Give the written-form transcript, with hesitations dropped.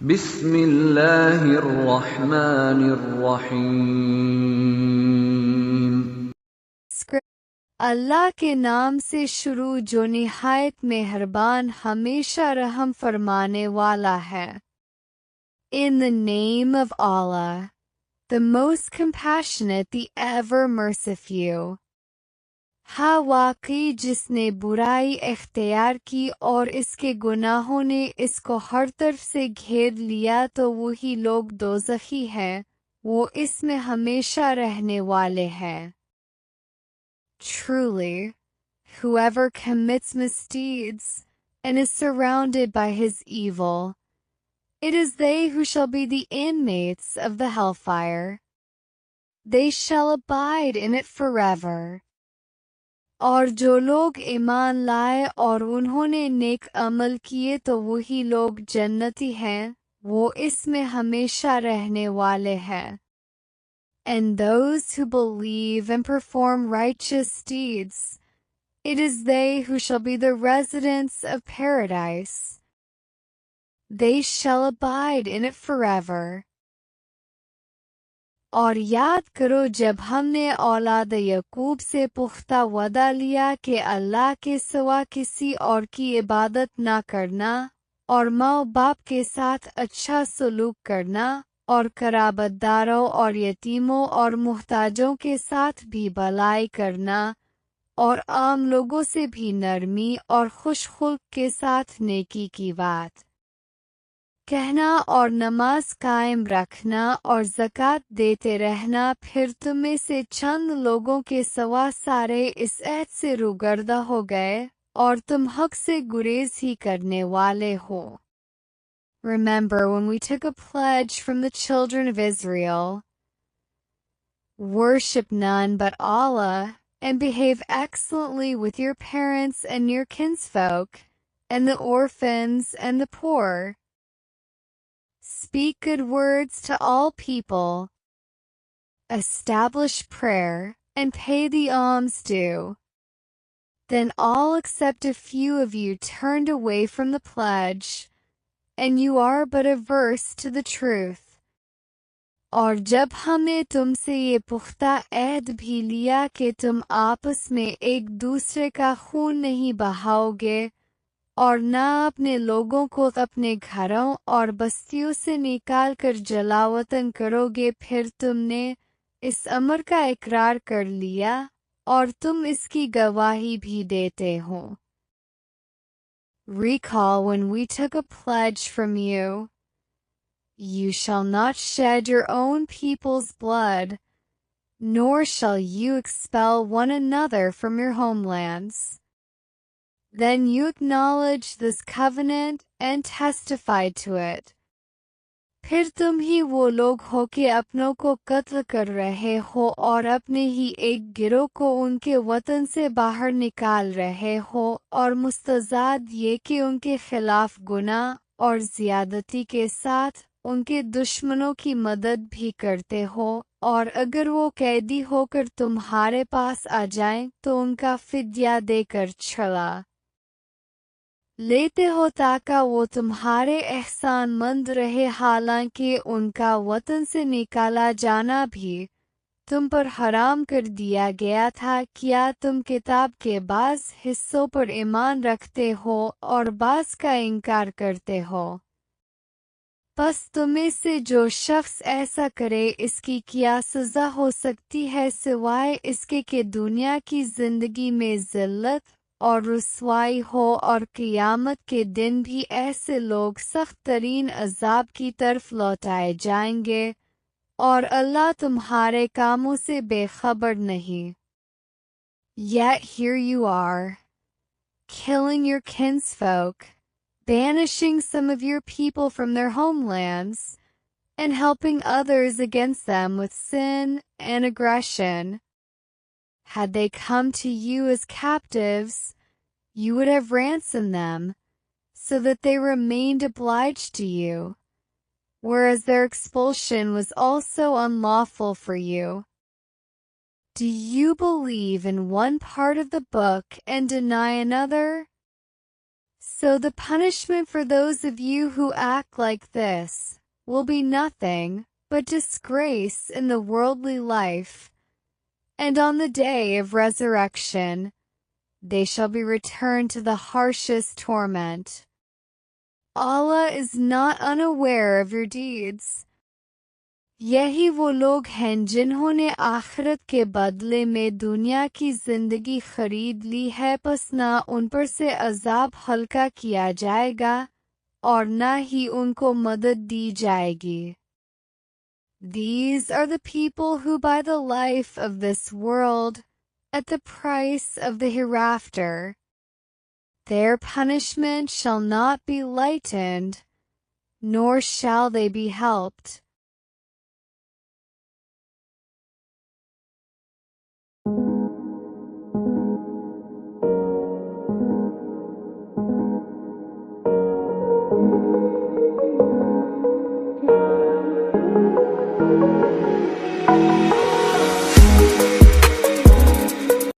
बिस्मिल्लाहिर्रहमानिर्रहीम। अल्लाह के नाम से शुरू जो निहायत मेहरबान हमेशा रहम फरमाने वाला है। In the name of Allah, the most compassionate, the ever merciful. हाँ वाकई जिसने बुराई इख्तियार की और इसके गुनाहों ने इसको हर तरफ से घेर लिया तो वही लोग दोज़खी हैं, वो इसमें हमेशा रहने वाले हैं। Truly, whoever commits misdeeds and is surrounded by his evil, it is they who shall be the inmates of the hellfire. They shall abide in it forever. और जो लोग ईमान लाए और उन्होंने नेक अमल किए तो वही लोग जन्नती हैं, वो इसमें हमेशा रहने वाले हैं। And those who believe and perform righteous deeds, it is they who shall be the residents of paradise. They shall abide in it forever. और याद करो जब हमने औलाद यकूब से पुख्ता वदा लिया कि अल्लाह के सिवा किसी और की इबादत ना करना और माँ बाप के साथ अच्छा सलूक करना और कराबतदारों और यतीमों और मुहताजों के साथ भी भलाई करना और आम लोगों से भी नरमी और खुशखुल्क के साथ नेकी की बात कहना और नमाज कायम रखना और ज़कात देते रहना, फिर तुम्हें से चंद लोगों के सवा सारे इस ऐत से रूगर्दा हो गए और तुम हक से गुरेज ही करने वाले हो। Remember when we took a pledge from the children of Israel, worship none but Allah, and behave excellently with your parents and your kinsfolk, and the orphans and the poor. Speak good words to all people. Establish prayer, and pay the alms due. Then all except a few of you turned away from the pledge, and you are but averse to the truth. और जब हमने तुमसे ये पुख्ता अहद भी लिया कि तुम आपस में एक दूसरे का खून नहीं बहाओगे और न अपने लोगों को अपने घरों और बस्तियों से निकाल कर जलावतन करोगे, फिर तुमने इस अमर का इकरार कर लिया और तुम इसकी गवाही भी देते हो। Recall when we took a pledge from you, you shall not shed your own people's blood, nor shall you expel one another from your homelands. Then you acknowledge this covenant and testify to it. फिर तुम ही वो लोग हो कि अपनों को कत्ल कर रहे हो और अपने ही एक गिरोह को उनके वतन से बाहर निकाल रहे हो और मुस्तज़ाद ये कि उनके खिलाफ गुनाह और ज़ियादती के साथ उनके दुश्मनों की मदद भी करते हो, और अगर वो कैदी होकर तुम्हारे पास आ जाएं तो उनका फिद्या देकर छुड़ा लेते हो ताकि वो तुम्हारे एहसानमंद रहे, हालांकि उनका वतन से निकाला जाना भी तुम पर हराम कर दिया गया था। क्या तुम किताब के बाज़ हिस्सों पर ईमान रखते हो और बाज़ का इनकार करते हो? बस तुम्हें से जो शख्स ऐसा करे इसकी क्या सज़ा हो सकती है सिवाय इसके कि दुनिया की ज़िंदगी में ज़िल्लत और रुसवाई हो, और क़ियामत के दिन भी ऐसे लोग सख्त तरीन अज़ाब की तरफ लौटाए जाएंगे और अल्लाह तुम्हारे कामों से बेखबर नहीं। Yet here you are, killing your kinsfolk, banishing some of your people from their homelands, and helping others against them with sin and aggression. Had they come to you as captives, you would have ransomed them, so that they remained obliged to you, whereas their expulsion was also unlawful for you. Do you believe in one part of the book and deny another? So the punishment for those of you who act like this will be nothing but disgrace in the worldly life, and on the day of resurrection, they shall be returned to the harshest torment. Allah is not unaware of your deeds. यही वो लोग हैं जिन्होंने आखिरत के बदले में दुनिया की जिंदगी खरीद ली है, बस ना उन पर से अजाब हल्का किया जाएगा और ना ही उनको मदद दी जाएगी. These are the people who buy the life of this world at the price of the hereafter. Their punishment shall not be lightened, nor shall they be helped.